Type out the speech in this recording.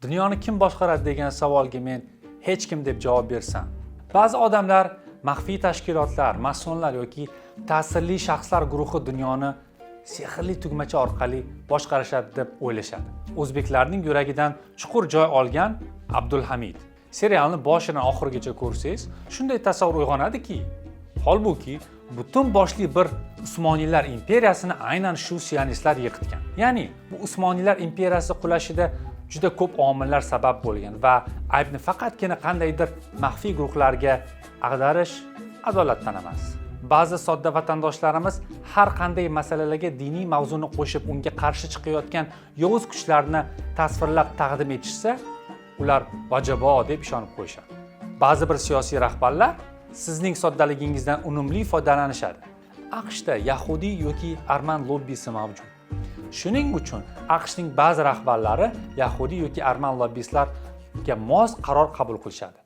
Dunyoni kim boshqaradi degan savolga men hech kim deb javob bersam, ba'zi odamlar maxfiy tashkilotlar, masonlar yoki ta'sirli shaxslar guruhi dunyoni sehrli tugmacha orqali boshqarishadi deb o'ylashadi. O'zbeklarning yuragidan chuqur joy olgan Abdulhamid serialni boshidan oxirigacha ko'rsangiz, shunday tasavvur uyg'onadiki, holbuki butun boshli bir Usmoniylar imperiyasini aynan shu sionistlar yiqitgan. Ya'ni bu Usmoniylar imperiyasi qulashida juda ko'p omillar sabab bo'lgan va aybni faqatgina qandaydir maxfiy guruhlarga ag'darish adolatdan emas. Ba'zi sodda vatandoshlarimiz har qanday masalalarga diniy mavzuni qo'shib unga qarshi chiqayotgan yovuz kuchlarni tasvirlab taqdim etishsa, ular vajabo deb ishonib qo'yishadi. Ba'zi bir siyosiy rahbarlar sizning soddaligingizdan unumli foydalanishadi. AQShda Yahudiy yoki arman lobbisi mavjud. Shuning uchun AQShning ba'zi rahbarlari Yahudiy yoki arman lobbistlarga mos qaror qabul qilishadi.